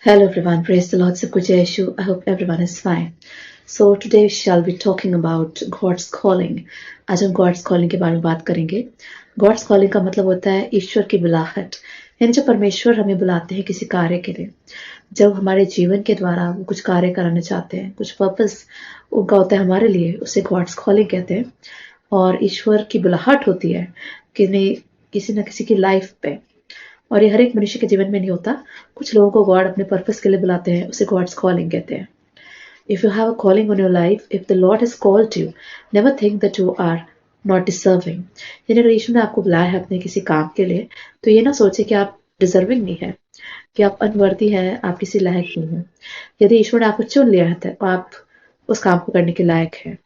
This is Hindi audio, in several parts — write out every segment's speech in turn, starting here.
Hello everyone, praise the Lord, Sabkuja Yeshu. I hope everyone is fine. So today we shall be talking about God's calling. आज हम God's calling के बारे में बात करेंगे. God's calling का मतलब होता है ईश्वर की बुलाहट, यानी जब परमेश्वर हमें बुलाते हैं किसी कार्य के लिए, जब हमारे जीवन के द्वारा वो कुछ कार्य कराना चाहते हैं, कुछ पर्पस उनका होता है हमारे लिए, उसे God's calling कहते हैं. और ईश्वर की बुलाहट होती है कि नहीं किसी न किसी की लाइफ पे, और ये हर एक मनुष्य के जीवन में नहीं होता. कुछ लोगों को गॉड अपने पर्पस के लिए बुलाते हैं, उसे गॉड्स कॉलिंग कहते हैं. If you have a calling on your life, if the lord has called you, never think that you are not deserving. यानी अगर यीशु ने आपको बुलाया है अपने किसी काम के लिए, तो ये ना सोचे कि आप डिजर्विंग नहीं है, कि आप अनवर्दी हैं, आप किसी लायक नहीं हैं. यदि ईश्वर ने आपको चुन लिया है तो आप उस काम को करने के लायक हैं.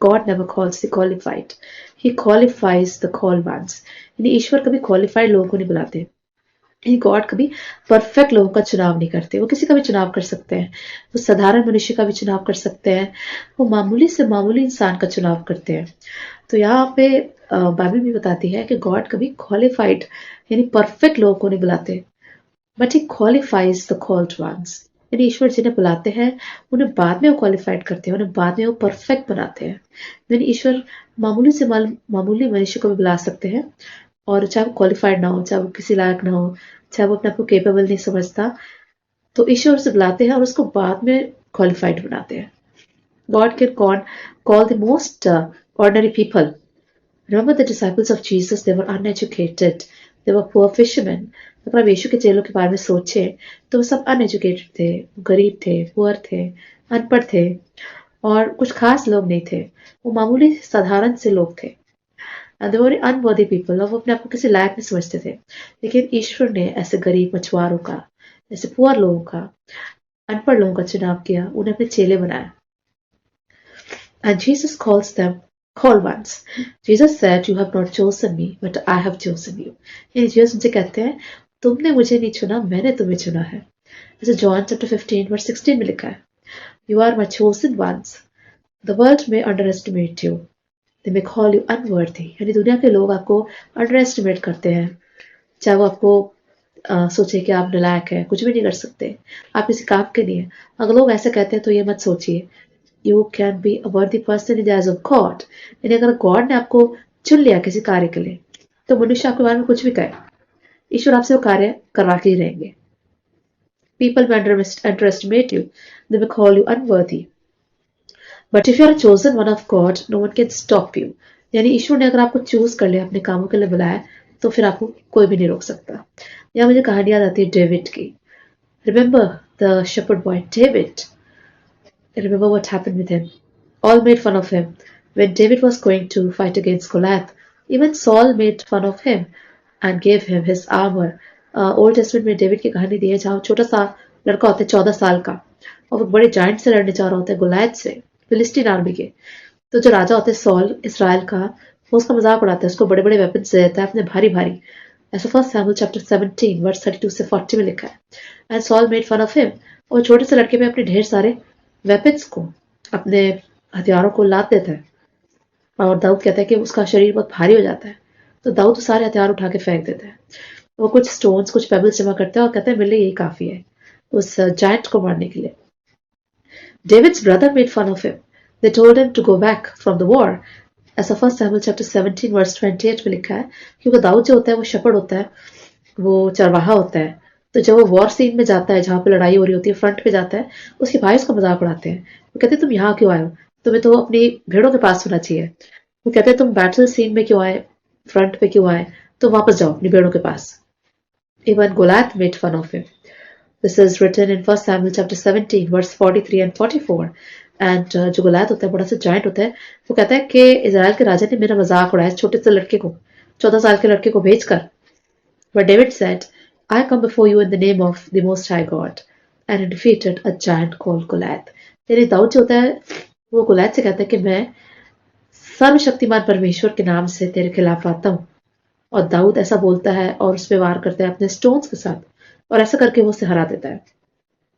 God never calls the qualified. He qualifies the called ones. यानी ईश्वर कभी क्वालिफाइड लोगों को नहीं बुलाते. गॉड कभी परफेक्ट लोगों का चुनाव नहीं करते. वो किसी का भी चुनाव कर सकते हैं, वो साधारण मनुष्य का भी चुनाव कर सकते हैं, वो मामूली से मामूली इंसान का चुनाव करते हैं. तो यहाँ पे बाइबल भी बताती है कि गॉड कभी क्वालिफाइड यानी परफेक्ट लोगों को नहीं बुलाते, but he qualifies the called ones. यानी ईश्वर जिन्हें बुलाते हैं उन्हें बाद में वो क्वालिफाइड करते हैं, उन्हें बाद में वो परफेक्ट बनाते हैं. यानी ईश्वर मामूली से मामूली मनुष्य को भी बुला सकते हैं, और चाहे वो क्वालिफाइड ना हो, चाहे वो किसी लायक ना हो, चाहे वो अपने आप को केपेबल नहीं समझता, तो ईश्वर उसे बुलाते हैं और उसको बाद में क्वालिफाइड बनाते हैं. God can call the most ordinary people. Remember the disciples of Jesus, they were uneducated, they were poor fishermen. अगर आप यीशु के चेलों के बारे में सोचे तो वो सब अनएजुकेटेड थे, गरीब थे, पुअर थे, अनपढ़ थे, और कुछ खास लोग नहीं थे. वो मामूली साधारण से लोग थे. And they were unworthy people, और वो अपने आप को किसी लायक नहीं समझते थे. लेकिन ईश्वर ने ऐसे गरीब मछुआरों का, ऐसे पुअर लोगों का, अनपढ़ लोगों का चुनाव किया, उन्हें अपने चेले बनाया. And Jesus calls them called ones. Jesus said, "You have not chosen me, but I have chosen you." यानी जीसस उनसे कहते हैं, तुमने मुझे नहीं चुना, मैंने तुम्हें चुना है. जैसे जॉन चैप्टर 15 वर्स 16 में लिखा है, "You are my chosen ones. The world may underestimate you. They may call you unworthy." यानी दुनिया के लोग आपको अंडर एस्टिमेट करते हैं, चाहे वो आपको सोचे कि आप नालायक हैं, कुछ भी नहीं कर सकते, आप किसी काम के नहीं है. अगर लोग ऐसे कहते हैं तो ये मत सोचिए, यू कैन बी अ वर्दी person in the eyes of God. यानी अगर गॉड ने आपको चुन लिया किसी कार्य के लिए, तो मनुष्य आपके बारे में कुछ भी कहे, ईश्वर आपसे वो कार्य करवा के ही रहेंगे. People may underestimate you. They may call you unworthy. But if you are a chosen one of God, no one can stop you. यानी ईश्वर ने अगर आपको चूज कर लिया, अपने कामों के लिए बुलाया, तो फिर आपको कोई भी नहीं रोक सकता. यहाँ मुझे कहानी याद आती है डेविड की. Remember the shepherd boy David. Remember what happened with him. All made fun of him. When David was going to fight against Goliath, even Saul made fun of him and gave him his armor. Old testament में डेविड की कहानी दी है, जहाँ छोटा सा लड़का होता है 14 साल का, और वो बड़े जाइंट से लड़ने जा रहा होता है, गुलायत से, फिलिस्तीन आर्मी के. तो जो राजा होता है सॉल इसराइल का, वो उसका मजाक उड़ाता है, उसको बड़े बड़े वेपन्स देता है अपने भारी भारी. ऐसा फर्स्ट सैमुअल चैप्टर 17 वर्स 32 से 40 में लिखा है. And Saul made fun of him. और छोटे से लड़के में अपने ढेर सारे वेपन्स को, अपने हथियारों को लाद देता है, और दाऊद कहता है कि उसका शरीर बहुत भारी हो जाता है, तो दाऊद सारे हथियार उठा के फेंक देता है. वो कुछ स्टोन्स, कुछ पेबल्स जमा करता है और कहता है मेरे लिए यही काफी है उस जायंट को मारने के लिए. David's brother made fun of him. They told him to go back from the war. ऐसा फर्स्ट सैमुअल चैप्टर 17 वर्स 28 में लिखा है. क्योंकि दाऊद जो होता है वो शेपर्ड होता है, वो चरवाहा होता है. तो जब वो वॉर सीन में जाता है, जहाँ पे लड़ाई हो रही होती है, फ्रंट पे जाता है, उसके भाई उसका मजाक उड़ाते हैं. वो कहते हैं तुम यहाँ क्यों आए हो, तुम्हें तो अपनी भेड़ों के पास होना चाहिए. वो कहते हैं तुम बैटल सीन में क्यों आए, फ्रंट पे क्यों आए, तो वापस जाओ अपनी भेड़ों के पास. Even Goliath made fun of him. This is written in 1 Samuel chapter 17 verse 43 and 44. And जो गुलायत होता है, बड़ा सा जाइंट होता है, वो कहता है कि इजराइल के राजा ने मेरा मजाक उड़ाया, छोटे से लड़के को, 14 साल के लड़के को भेजकर. But David said, I come before you in the name of the Most High God, and he defeated a giant called Goliath. यानी दाऊद जो होता है वो गुलायत से कहता है कि मैं सर्वशक्तिमान परमेश्वर के नाम से तेरे खिलाफ आता हूँ. और दाऊद ऐसा बोलता है और उस पर वार करता है अपने स्टोन्स के साथ, और ऐसा करके वो उसे हरा देता है.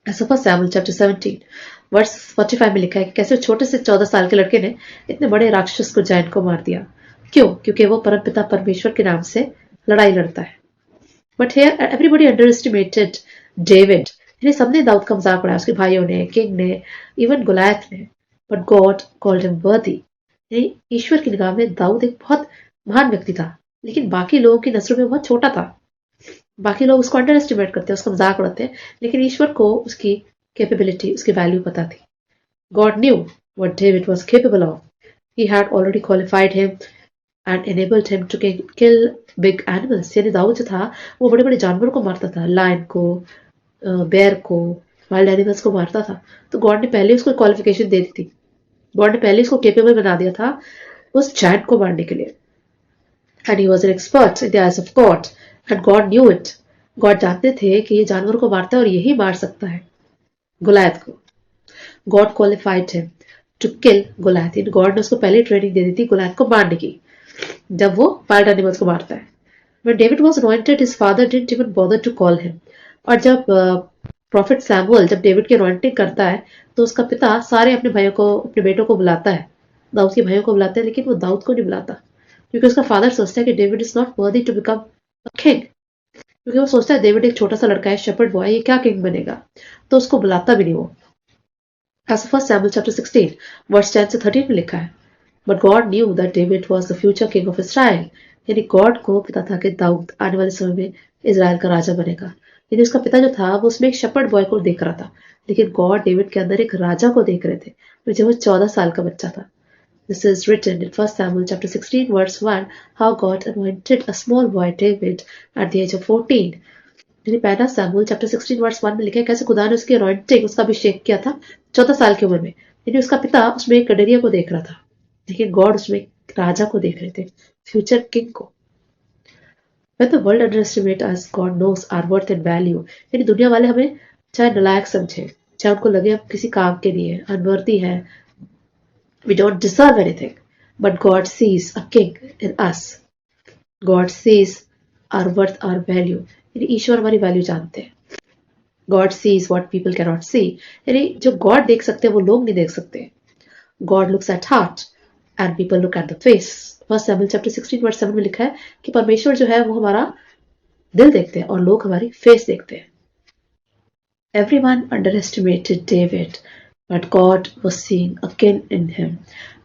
ऐसा फर्स्ट सैमुअल चैप्टर 17 वर्स 45 में लिखा है कि कैसे छोटे से 14 साल के लड़के ने इतने बड़े राक्षस को, जायंट को मार दिया. क्यों? क्योंकि वो परमपिता परमेश्वर के नाम से लड़ाई लड़ता है. But here everybody under estimated David. ये सबने दाऊद का मजाक उड़ाया, उसके भाइयों ने, किंग ने, इवन गुलायत ने, बट गॉड कॉल्ड हिम वर्दी। ईश्वर की निगाह में दाऊद एक बहुत महान व्यक्ति था, लेकिन बाकी लोगों की नजरों में बहुत छोटा था। बाकी लोग उसको अंडर एस्टिमेट करते हैं, उसका मजाक उड़ाते हैं, लेकिन ईश्वर को उसकी कैपेबिलिटी, उसकी वैल्यू पता थी। God new what David was capable of. He had already qualified him and enabled him to kill big animals. यानी दाऊद जो था वो बड़े बड़े जानवरों को मारता था, लायन को, बेयर को, वाइल्ड एनिमल्स को मारता था। तो गॉड ने पहले उसको क्वालिफिकेशन दे दी थी, गॉड ने पहले उसको केपेबल बना दिया था उस जायंट को मारने के लिए। And he was an expert in the eyes of God and God knew it. God जानते थे कि ये जानवरों को मारता है और यही मार सकता है गुलायत को। God qualified him to kill Goliath. God ने उसको पहले ट्रेनिंग दे दी थी गुलायत को मारने की, जब वो वाइल्ड एनिमल्स को मारता है। When David was anointed, his father didn't even bother to call him. और जब प्रॉफिट सैमुअल जब डेविड की anointing करता है, तो उसका पिता सारे अपने भाइयों को, अपने बेटों को बुलाता है, दाऊद के भाइयों को बुलाता है, लेकिन वो दाऊद को नहीं बुलाता, क्योंकि उसका फादर सोचता है कि David is not worthy to become a king. क्योंकि वो सोचता है डेविड एक छोटा सा लड़का है, शेपर्ड बॉय, ये क्या किंग बनेगा, तो उसको बुलाता भी नहीं वो। As first Samuel chapter 16 verse 10 से 13 में लिखा है, but God knew that David was the future king of Israel. यानी गॉड को पता था कि दाऊद आने वाले समय में इजराइल का राजा बनेगा। यानी उसका पिता जो था वो उसमें एक शेपर्ड बॉय को देख रहा था, लेकिन गॉड डेविड के अंदर एक राजा को देख रहे थे, जब वो 14 साल का बच्चा था। This is written in 1 Samuel chapter 16 verse 1 how God anointed a small boy David at the age of 14। यानी पहला सैमुअल चैप्टर 16 वर्स 1 में लिखा है कैसे खुदा ने उसकी anointing, उसका अभिषेक किया था 14 साल की उम्र में। यानी उसका पिता उसमें एक गडरिया को देख रहा था, लेकिन गॉड उसमें एक राजा को देख रहे थे, फ्यूचर किंग को। When the world underestimate us, God knows our worth and value। यानी दुनिया वाले हमें चाहे नालायक समझे, चाहे उनको लगे हम किसी काम के लिए अनवर्दी है, we don't deserve anything, but God sees a king in us। God sees our worth, our value। यानी ईश्वर हमारी वैल्यू जानते हैं। God sees what people cannot see। यानी जो गॉड देख सकते हैं वो लोग नहीं देख सकते। God looks at heart and people look at the face। First Samuel chapter 16 verse 7 में लिखा है कि परमेश्वर जो है वो हमारा दिल देखते हैं और लोग हमारी फेस देखते हैं। Everyone underestimated David, but God was seeing a king in him।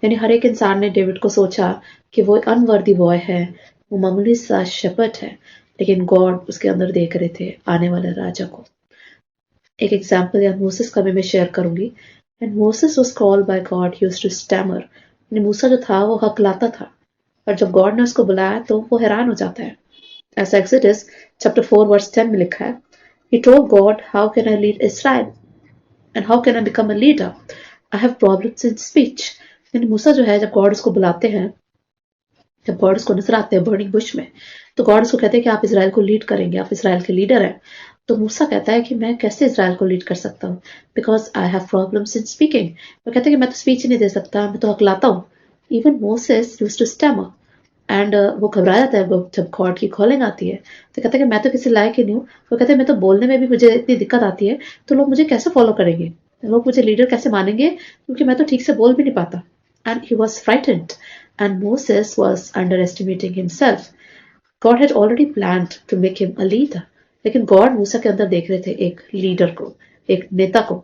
यानी हर एक इंसान ने डेविड को सोचा कि वो एक अनवर्दी बॉय है, वो मामूली सा शेपर्ड है, लेकिन गॉड उसके अंदर देख रहे थे आने वाले राजा को। एक एग्जाम्पल या मूसेस का भी मैं शेयर करूंगी। And Moses was called by God, he used to stammer. मूसा जो था वो हकलाता था, और जब गॉड ने उसको बुलाया तो वो हैरान हो जाता है। ऐसा एक्सोडस चैप्टर 4 वर्स 10 में लिखा है, he told God, how can I lead Israel and how can I become a leader? I have problems in speech। यानी मूसा जो है जब गॉड उसको बुलाते हैं, जब गॉड उसको नजर आते हैं बर्निंग बुश में, तो गॉड उसको कहते हैं कि आप इजराइल को लीड करेंगे, आप इजराइल के लीडर हैं। तो मूसा कहता है कि मैं कैसे इजराइल को लीड कर सकता हूँ, because I have problems in speaking. वो कहते हैं कि मैं तो स्पीच ही नहीं दे सकता, मैं तो हकलाता हूँ। Even Moses used to stammer and वो घबरा जाता है जब गॉड की कॉलिंग आती है, तो कहता है कि मैं तो किसी लायक ही नहीं हूँ। वो कहते हैं मैं तो बोलने में भी मुझे इतनी दिक्कत आती है, तो लोग मुझे कैसे फॉलो करेंगे, लोग मुझे लीडर कैसे मानेंगे, क्योंकि मैं तो ठीक से बोल भी नहीं पाता। And he was frightened and Moses was underestimating himself. God had already planned to make him a leader, लेकिन गॉड मूसा के अंदर देख रहे थे एक लीडर को, एक नेता को।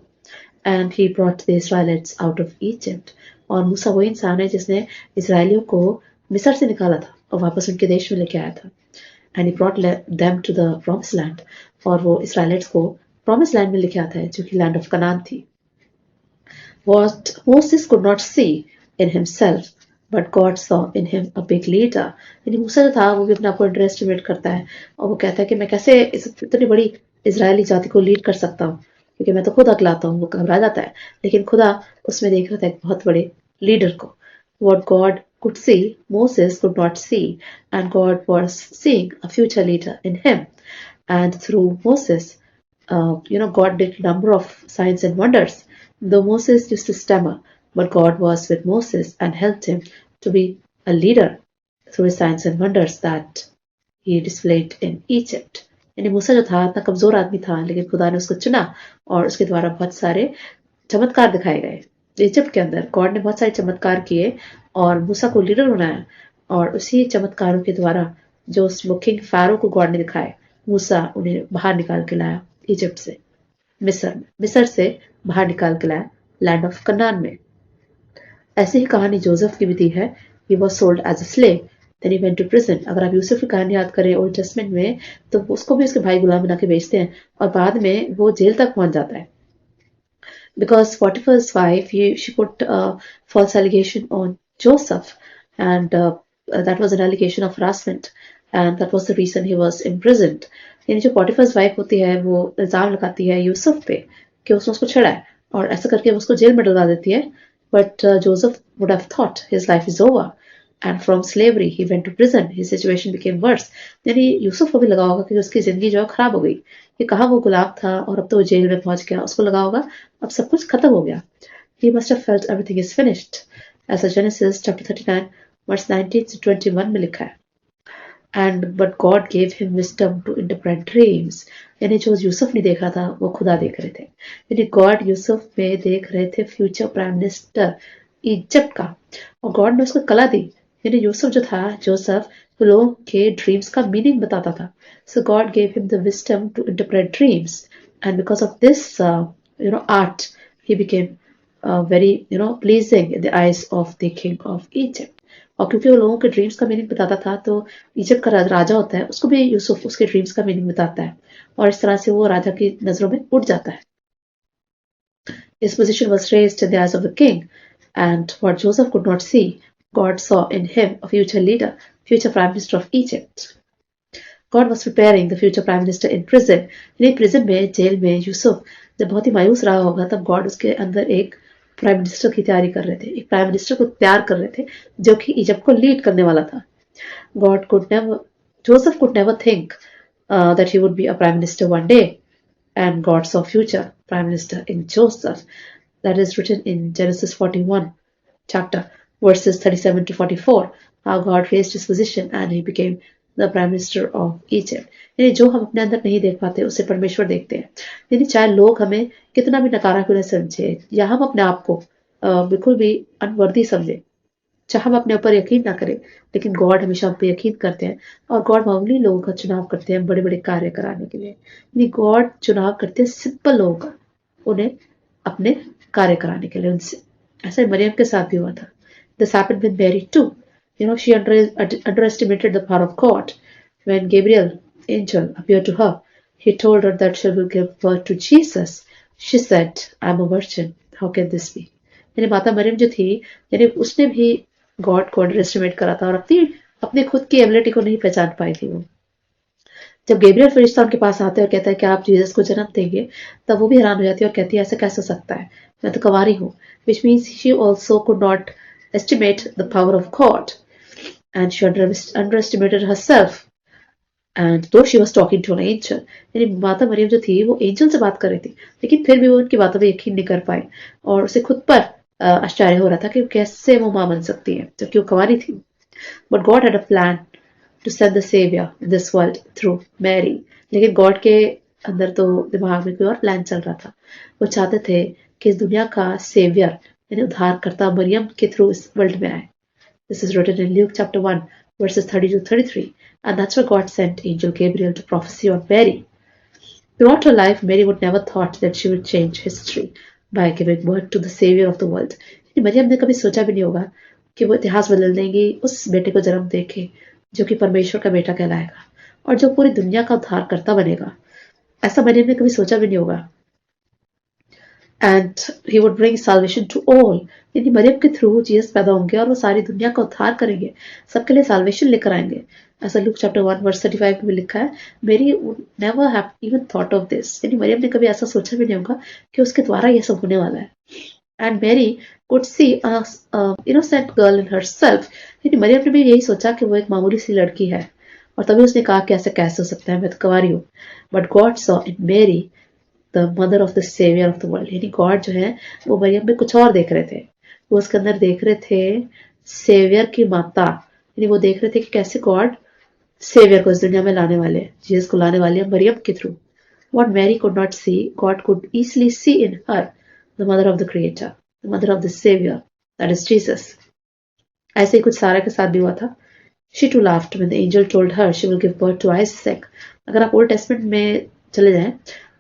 And he brought the Israelites out of Egypt. और मूसा वही इंसान है जिसने इसराइलियों को मिस्र से निकाला था और वापस उनके देश में लेके आया था। And he brought them to the promise land. और वो इसराइलिट्स को प्रॉमिस लैंड में लेके आता है, जो कि लैंड ऑफ कनान थी। What Moses could not see in himself, but God saw in him a big leader। यानी मूसा जो था वो भी अपने आप को अंडर एस्टिमेट करता है, और वो कहता है कि मैं कैसे इतनी बड़ी इजरायली जाति को लीड कर सकता हूँ, क्योंकि मैं तो खुद अकलाता हूँ। वो घबरा जाता है, लेकिन खुदा उसमें देख रहा था एक बहुत बड़े लीडर को। What God could see, Moses could not see, and God was seeing a future leader in him। And through Moses, God did a number of signs and wonders. Though Moses used to stammer, but God was with Moses and helped him to be a leader through his signs and wonders that he displayed in Egypt। यानी मूसा जो था इतना कमजोर आदमी था, लेकिन खुदा ने उसको चुना और उसके द्वारा बहुत सारे चमत्कार दिखाए गए। इजिप्ट के अंदर गॉड ने बहुत सारे चमत्कार किए और मूसा को लीडर बनाया, और उसी चमत्कारों के द्वारा जो किंग फैरो को गॉड ने दिखाए, मूसा उन्हें बाहर निकाल के लाया इजिप्ट से। मिस्र से बाहर निकाल के लाया, लैंड ऑफ कनान में। ऐसी ही कहानी जोसेफ की भी दी है। He was sold as a slave, then he went to prison. अगर आप यूसुफ की कहानी याद करें ओल्ड टेस्टमेंट में, तो उसको भी उसके भाई गुलाम बना के बेचते हैं और बाद में वो जेल तक पहुंच जाता है। Because Potiphar's wife, she put a false allegation on Joseph, and that was an allegation of harassment, and that was the reason he was imprisoned. यानी जो पॉटिफर्स वाइफ होती है वो इल्जाम लगाती है यूसुफ पे कि उसने उसको छेड़ा है और ऐसा करके वो उसको जेल में डलवा देती है। But Joseph would have thought his life is over and from slavery he went to prison, his situation became worse. यानी यूसुफ को भी लगा होगा कि उसकी जिंदगी जो है खराब हो गई, कि कहाँ वो गुलाम था और अब तो वो जेल में पहुंच गया। उसको लगा होगा अब सब कुछ खत्म हो गया। He must have felt everything is finished. ऐसा Genesis chapter 39 verse 19 to 21 में लिखा है। And but God gave him wisdom to interpret dreams. यानी जो यूसुफ ने देख रहा था वो खुदा देख रहे थे। यानी गॉड यूसुफ में देख रहे थे फ्यूचर प्राइम मिनिस्टर इजिप्ट का, और गॉड ने उसको कला दी। यानी यूसुफ जो था, जोसेफ, तो लोगों के ड्रीम्स का मीनिंग बताता था। So God gave him the wisdom to interpret dreams, and because of this, art, he became very, pleasing in the eyes of the king of Egypt. और क्योंकि वो लोगों के ड्रीम्स का मीनिंग बताता था, तो इजिप्ट का राजा होता है, उसको भी यूसुफ उसके ड्रीम्स का मीनिंग बताता है, और इस तरह से वो राजा की नजरों में उठ जाता है। His position was raised in the eyes of the king, and what Joseph could not see, God saw in him a future leader, future prime minister of Egypt. God was preparing the future prime minister in prison. यानी prison में, जेल में यूसुफ जब बहुत ही मायूस रहा होगा, तब गॉड उसके अंदर एक प्राइम मिनिस्टर की तैयारी कर रहे थे, एक प्राइम मिनिस्टर को तैयार कर रहे थे जो कि इजिप्ट को लीड करने वाला था। Joseph could never think that he would be a prime minister one day, and God saw future prime minister in Joseph. That is written in Genesis 41 chapter verses 37 to 44, how God raised his position and he became the prime minister of Egypt. यानी जो हम अपने अंदर नहीं देख पाते उसे परमेश्वर देखते हैं। यानी चाहे लोग हमें कितना भी नकारा क्यों न समझे, या हम अपने आप को बिल्कुल भी अनवर्दी समझे, चाहे हम अपने ऊपर यकीन ना करें, लेकिन गॉड हमेशा हम पे यकीन करते हैं, और गॉड मामूली लोगों का चुनाव करते हैं बड़े बड़े कार्य कराने के लिए। यानी गॉड चुनाव करते हैं सिंपल लोगों का, उन्हें अपने कार्य कराने के लिए। उनसे ऐसा मरियम के साथ भी हुआ था। This happened with Mary too. She underestimated the power of God. When Gabriel, angel, appeared to her, he told her that she will give birth to Jesus. She said, "I'm a virgin. How can this be?" यानी माता मरियम जो थी, यानी उसने भी गॉड को अंडर एस्टिमेट करा था और अपने खुद की एबिलिटी को नहीं पहचान पाई थी वो। जब गैब्रियल फरिश्ता उनके पास आते हैं और कहता है कि आप जीसस को जन्म देंगे, तब वो भी हैरान हो जाती है और कहती है ऐसा कैसे हो सकता है, मैं तो कुंवारी हूँ। Which means she also could not estimate the power of God, and she underestimated herself, and though she was talking to an angel. यानी माता मरियम जो थी वो एंजल से बात कर रही थी, लेकिन फिर भी वो उनकी बातों पे यकीन नहीं कर पाए, और उसे खुद पर आश्चर्य हो रहा था कि कैसे वो मां बन सकती है जबकि वो कुंवारी थी। But God had a plan to send the savior in this world through Mary. लेकिन गॉड के अंदर तो दिमाग में कोई और प्लान चल रहा था। वो चाहते थे कि इस दुनिया का सेवियर यानी उद्धारकर्ता मरियम के थ्रू इस वर्ल्ड में आए। This is written in Luke chapter 1 verses 30 to 33, and that's why God sent angel Gabriel to prophesy on Mary. Throughout her life, Mary would never thought that she would change history by giving birth to the savior of the world. Maryam ने कभी सोचा भी नहीं होगा कि वो इतिहास बदल देंगी उस बेटे को जन्म देके जो कि परमेश्वर का बेटा कहलाएगा और जो पूरी दुनिया का उद्धारकर्ता बनेगा। ऐसा मरियम ने कभी सोचा भी नहीं होगा। And he would bring salvation to all. यानी मरियम के थ्रू जीसस पैदा होंगे और वो सारी दुनिया का उद्धार करेंगे, सबके लिए साल्वेशन लेकर आएंगे। ऐसा लूक चैप्टर 1 वर्स 35 में लिखा है। मेरी never have even thought of this, यानी मरियम ने कभी ऐसा सोचा भी नहीं होगा कि उसके द्वारा ये सब होने वाला है। And Mary could see a innocent girl in herself. यानी मरियम ने भी यही सोचा कि वो एक मामूली सी लड़की है, और तभी उसने कहा कि ऐसे कैसे हो सकता है, मैं तो कुंवारी हूँ। But God saw in Mary the mother of the saviour of the world. यानी गॉड जो है वो मरियम में कुछ और देख रहे थे, वो उसके अंदर देख रहे थे सेवियर की माता। यानी वो देख रहे थे कि कैसे गॉड सेवियर को इस दुनिया में लाने वाले हैं, जीसस को लाने वाले हैं मरियम के through. What Mary could not see, God could easily see in her, the mother of the Creator, the mother of the Savior, that is Jesus. ऐसे ही कुछ सारा के साथ भी हुआ था। She too laughed when the angel told her she will give birth to Isaac. अगर आप ओल्ड टेस्टमेंट में चले जाएं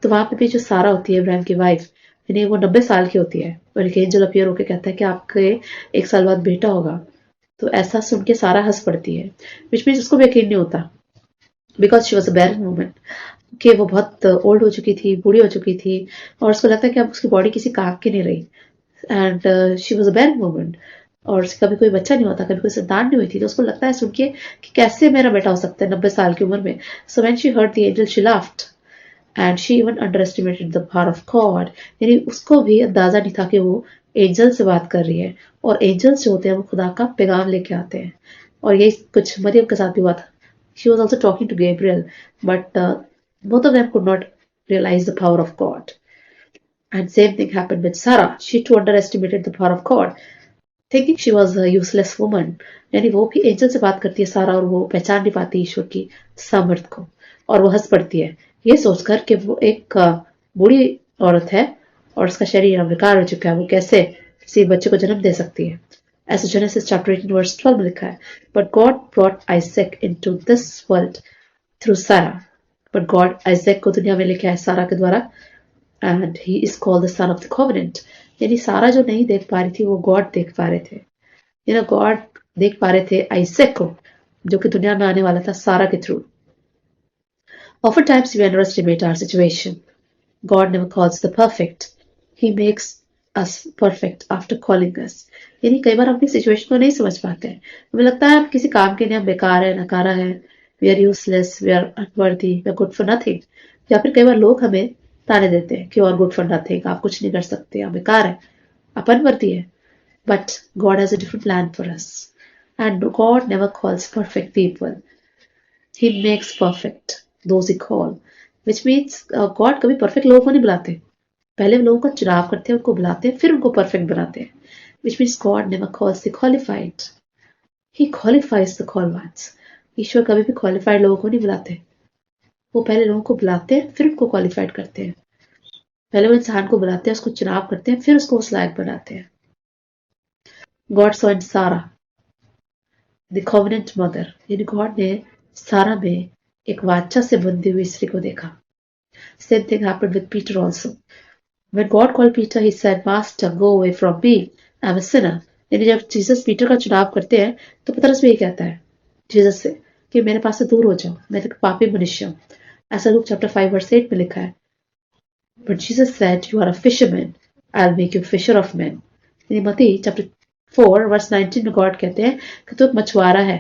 तो वहां पे भी जो सारा होती है इब्राहिम की वाइफ, यानी वो 90 साल की होती है और एक एंजल अपीयर होकर कहता है कि आपके 1 साल बाद बेटा होगा। तो ऐसा सुन के सारा हंस पड़ती है, विच मीन्स उसको भी यकीन नहीं होता, because she was a barren woman, कि वो बहुत ओल्ड हो चुकी थी, बूढ़ी हो चुकी थी, और उसको लगता है कि अब उसकी बॉडी किसी काम की नहीं रही, and she was a barren woman, और कभी कोई बच्चा नहीं होता, कभी कोई संतान नहीं हुई थी, तो उसको लगता है सुन के कि कैसे मेरा बेटा हो सकता है 90 साल की उम्र में। So when she heard the angel she laughed and she even under estimated the power of God, यानी उसको भी अंदाजा नहीं था कि वो एंजल से बात कर रही है, और एंजल्स जो होते हैं वो खुदा का पैगाम लेके आते हैं, और यही कुछ मरियम के साथ भी हुआ था। She was also talking to Gabriel, but both of them could not realize the power of God. And same thing happened with Sarah. She too underestimated the power of God, thinking she was a useless woman. यानी वो भी एंजल से बात करती है सारा, और वो पहचान नहीं पाती ईश्वर की सामर्थ को, और वो हंस पड़ती है ये सोचकर कि वो एक बूढ़ी औरत है और उसका शरीर अब बेकार हो चुका है, वो कैसे किसी बच्चे को जन्म दे सकती है। ऐसे जेनेसिस चैप्टर 18 वर्स 12 में लिखा है, but God brought Isaac into this world through सारा। बट गॉड आइजैक को दुनिया में लेके आए सारा के द्वारा, and he is called the son of the covenant. यानी सारा जो नहीं देख पा रही थी वो गॉड देख पा रहे थे, यू नो गॉड देख पा रहे थे आइजैक को, जो कि दुनिया में आने वाला था सारा के through. Oftentimes we underestimate our situation. God never calls the perfect. He makes us perfect after calling us. यानी कई बार हम अपनी सिचुएशन को नहीं समझ पाते हैं, हमें लगता है हम किसी काम के लिए हम बेकार है, नकारा है, we are useless, we are unworthy, we are good for nothing. या फिर कई बार लोग हमें ताने देते हैं कि you are good for nothing, आप कुछ नहीं कर सकते, आप बेकार है, आप अनवर्दी है। But God has a different plan for us, and God never calls perfect people, he makes perfect those he call, which means God कभी परफेक्ट लोगों को नहीं बुलाते, पहले लोगों का चुनाव करते हैं, उनको बुलाते हैं, फिर उनको परफेक्ट बनाते हैं। which means God never calls the qualified, he qualifies the called ones. ईश्वर कभी भी क्वालिफाइड लोगों को नहीं बुलाते, वो पहले लोगों को बुलाते हैं, फिर उनको क्वालिफाइड करते हैं। पहले वो इंसान को बुलाते हैं, उसको चुनाव करते हैं, फिर उसको उस लायक बनाते हैं। God saw in Sarah the covenant mother, यानी गॉड ने सारा में एक वाचा से बंधी हुई स्त्री को देखा। Same thing happened with Peter also. When God called Peter, he said, Master, go away from me. I'm a sinner. यानी जब जीसस पीटर का चुनाव करते हैं तो पतरस भी यही कहता है जीसस से कि मेरे पास से दूर हो जाओ, मैं तो पापी मनुष्य हूँ। ऐसा लूक चैप्टर 5 वर्स 8 में लिखा है। But Jesus said, You are a fisherman. I'll make you fisher of men. यानी मत्ती चैप्टर 4 वर्स 19 में गॉड कहते हैं कि तू एक मछुआरा है,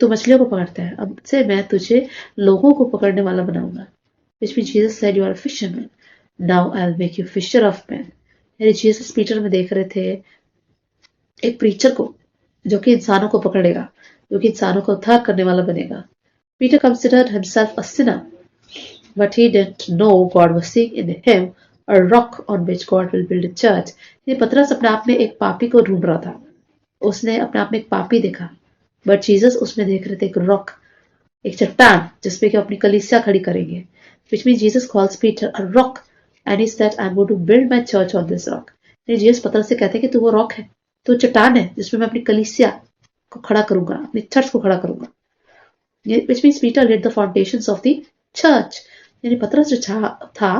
तू मछलियों को पकड़ता है, अब से मैं तुझे लोगों को पकड़ने वाला बनाऊंगा। Which means Jesus said, You are a fisherman. Now I'll make you fisher of men. यानी जीसस पीटर में देख रहे थे एक प्रीचर को जो कि इंसानों को पकड़ेगा, जो कि इंसानों को उद्धार करने वाला बनेगा। Peter considered himself a sinner, but he didn't know God was seeing in him a rock on which God will build a church. ये पतरस अपने आप में एक पापी को ढूंढ रहा था, उसने अपने आप में एक पापी देखा, बट जीसस उसमें देख रहे थे एक रॉक, एक चट्टान जिसपे कि अपनी कलीसिया खड़ी करेंगे। Which means Jesus calls Peter a rock and he said, I'm going to build my church on this rock. यानी जीसस पतरस से कहते हैं कि तू वो रॉक है, तू चट्टान है जिसमें मैं अपनी कलीसिया को खड़ा करूंगा, अपनी चर्च को खड़ा करूंगा। Which means Peter laid the foundations of the church. यानी पतरस जो था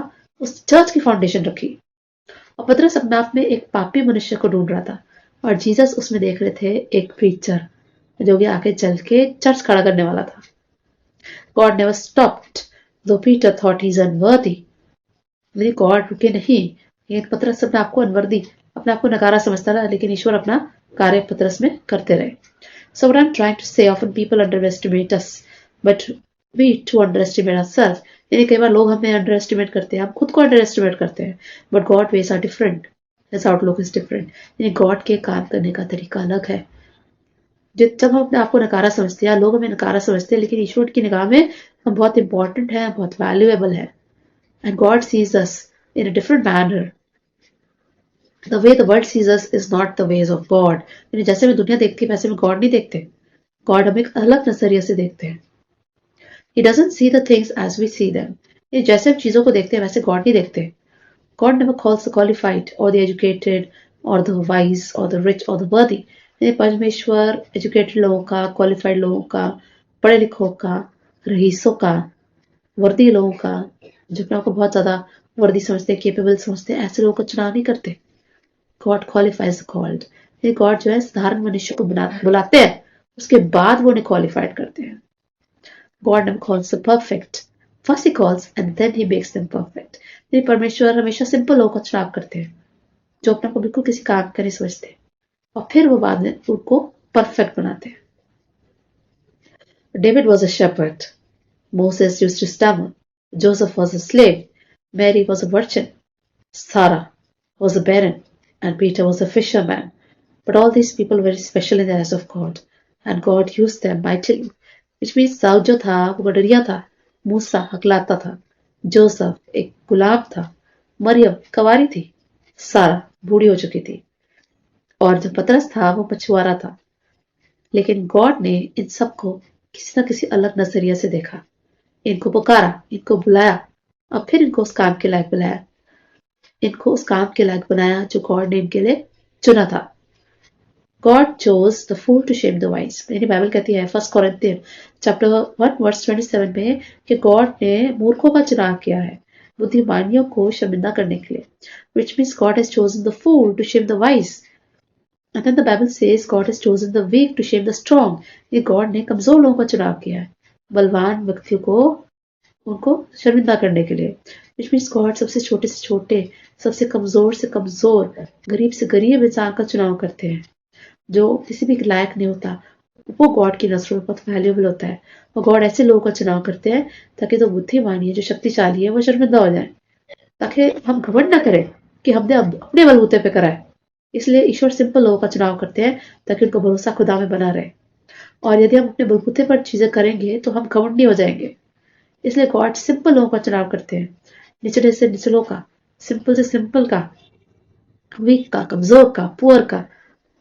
उस चर्च की फाउंडेशन रखी, और पतरस अपने आप में एक पापी मनुष्य को ढूंढ रहा था, और जीसस उसमें देख रहे थे एक प्रीचर जो कि आगे चल के चर्च खड़ा करने वाला था। God never stopped, though Peter thought he's unworthy. मेरी गॉड रुके नहीं, ये पतरस अपने आपको अनवर्दी, अपने आपको नकारा समझता रहा, लेकिन ईश्वर अपना कार्य पतरस में करते रहे। So what I'm trying to say, often people underestimate us, but we too underestimate ourselves. यानी कई बार लोग हमें अंडर करते हैं, हम खुद को अंडर करते हैं, but God ways are different, his outlook is different. यानी गॉड के काम करने का तरीका अलग है। जब हम अपने आप को नकारा समझते हैं, लोग हमें नकारा समझते हैं, लेकिन ईश्वर की निगाह में हम बहुत इंपॉर्टेंट हैं, बहुत वैल्यूएबल है, and God sees us in a different manner. The way the world sees us is not the ways of God. यानी जैसे में दुनिया देखती है वैसे में गॉड नहीं देखते, गॉड हमें एक अलग नजरिए से देखते हैं। He doesn't see the things as we see them. ये जैसे हम चीजों को देखते हैं वैसे गॉड नहीं देखते। God never calls the qualified or the educated or the wise or the rich or the worthy. यानी परमेश्वर एजुकेटेड लोगों का, क्वालिफाइड लोगों का, पढ़े लिखों का, रईसों का, वर्दी लोगों का जो अपने आप को बहुत ज्यादा वर्दी समझते हैं, केपेबल समझते हैं, ऐसे लोगों का चुनाव नहीं करते। God qualifies called. ये गॉड जो है साधारण मनुष्य को बुलाते हैं, उसके बाद वो उन्हें क्वालिफाइड करते हैं। God never calls the perfect. First he calls and then he makes them perfect. ये परमेश्वर हमेशा सिंपल लोगों का चुनाव करते हैं, जो अपने को बिल्कुल किसी काम का नहीं समझते, और फिर वो बाद में उनको परफेक्ट बनाते हैं। David was a shepherd. Moses used to stammer. Joseph was a slave. Mary was a virgin. Sarah was a barren. And Peter was a fisherman. But all these people were special in the eyes of God. And God used them mightily. Which means Saud जो था वो गडरिया था, मूसा हकलाता था, जोसेफ एक गुलाम था, मरियम कवारी थी, सारा बूढ़ी हो चुकी थी, और जो पतरस था वो मछुआरा था। लेकिन गॉड ने इन सबको किसी न किसी अलग नजरिए से देखा, इनको पुकारा, इनको बुलाया, और फिर इनको उस काम के लायक बुलाया, इनको उस काम के लायक बनाया जो गॉड ने इनके लिए चुना था। God chose the fool to shame the wise. मेरी बाइबल कहती है 1 Corinthians chapter 1 verse 27 में कि गॉड ने मूर्खों का चुनाव किया है बुद्धिमानियों को शर्मिंदा करने के लिए, which means God has chosen the fool to shame the wise. And then the Bible says God has chosen the weak to shame the strong. ये गॉड ने कमजोर लोगों का चुनाव किया है बलवान व्यक्तियों को उनको शर्मिंदा करने के लिए, which means गॉड सबसे छोटे, सबसे कमजोर, गरीब से गरीब इंसान का चुनाव करते हैं, जो किसी भी लायक नहीं होता, वो गॉड की नजरों में बहुत वैल्यूएबल होता है। और गॉड ऐसे लोगों का चुनाव करते हैं ताकि जो बुद्धिमानी है, जो शक्तिशाली है, वो शर्मिंदा हो जाए, ताकि हम घमंड ना करें कि हमने अपने बलबूते पे करा है। इसलिए ईश्वर सिंपल लोगों का चुनाव करते हैं ताकि उनका भरोसा खुदा में बना रहे, और यदि हम अपने बलबूते पर चीजें करेंगे तो हम घमंडी हो जाएंगे। इसलिए गॉड सिंपल लोगों का चुनाव करते हैं, निचले से निचलों का, सिंपल से सिंपल का, वीक का, कमजोर का, पुअर का,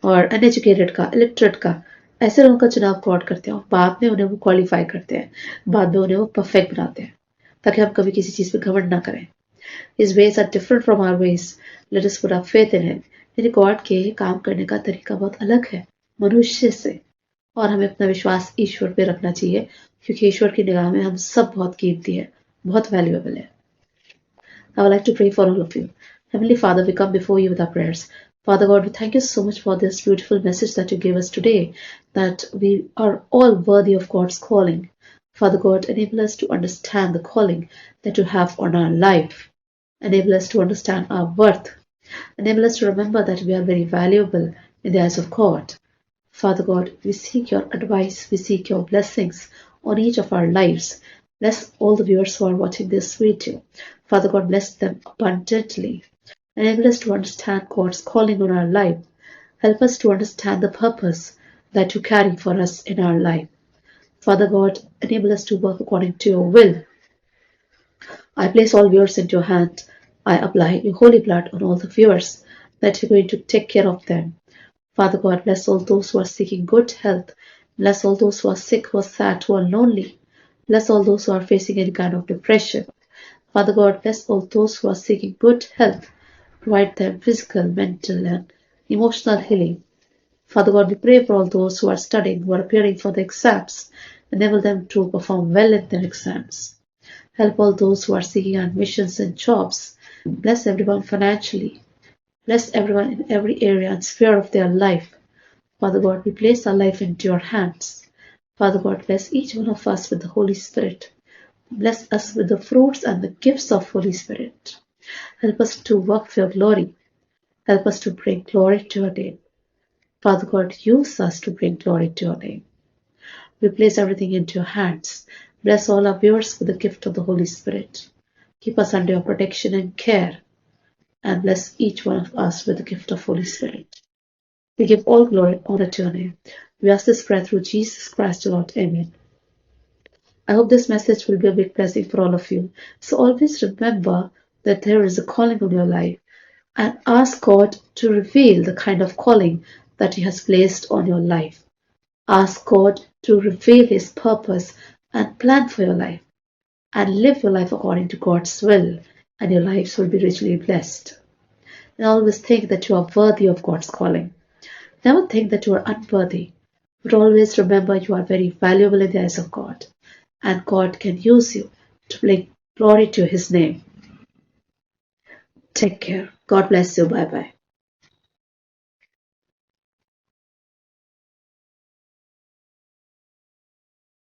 और अनएजुकेटेड का, इलिटरेट का, ऐसे लोगों का चुनाव गॉड करते हैं और बाद में उन्हें वो क्वालिफाई करते हैं, बाद में उन्हें वो परफेक्ट बनाते हैं, ताकि हम कभी किसी चीज पे घमंड ना करें। His ways are different from our ways. Let us put our faith in him. यानी गॉड के काम करने का तरीका बहुत अलग है मनुष्य से, और हमें अपना विश्वास ईश्वर पे रखना चाहिए, क्योंकि ईश्वर की निगाह में हम सब बहुत कीमती है, बहुत वैल्यूएबल है। I would like to pray for all of you. Heavenly Father, we come before you with our prayers. Father God, we thank you so much for this beautiful message that you gave us today, that we are all worthy of God's calling. Father God, enable us to understand the calling that you have on our life. Enable us to understand our worth. Enable us to remember that we are very valuable in the eyes of God. Father God, we seek your advice, we seek your blessings on each of our lives. Bless all the viewers who are watching this video. Father God, bless them abundantly. Enable us to understand God's calling on our life. Help us to understand the purpose that you carry for us in our life. Father God, enable us to work according to your will. I place all viewers into your hand. I apply your holy blood on all the viewers, that you're going to take care of them. Father God, bless all those who are seeking good health. Bless all those who are sick, who are sad, who are lonely. Bless all those who are facing any kind of depression. Father God, bless all those who are seeking good health. Provide them physical, mental, and emotional healing. Father God, we pray for all those who are studying, who are appearing for the exams. Enable them to perform well in their exams. Help all those who are seeking admissions and jobs. Bless everyone financially. Bless everyone in every area and sphere of their life. Father God, we place our life into your hands. Father God, bless each one of us with the Holy Spirit. Bless us with the fruits and the gifts of Holy Spirit. Help us to work for your glory. Help us to bring glory to your name. Father God, use us to bring glory to your name. We place everything into your hands. Bless all our viewers with the gift of the Holy Spirit. Keep us under your protection and care. And bless each one of us with the gift of Holy Spirit. We give all glory and honor to your name. We ask this prayer through Jesus Christ, the Lord. Amen. I hope this message will be a big blessing for all of you. So always remember that there is a calling on your life, and ask God to reveal the kind of calling that He has placed on your life. Ask God to reveal His purpose and plan for your life, and live your life according to God's will, and your lives will be richly blessed. And always think that you are worthy of God's calling. Never think that you are unworthy, but always remember you are very valuable in the eyes of God, and God can use you to Glory to his name. Take care. God bless you. Bye bye.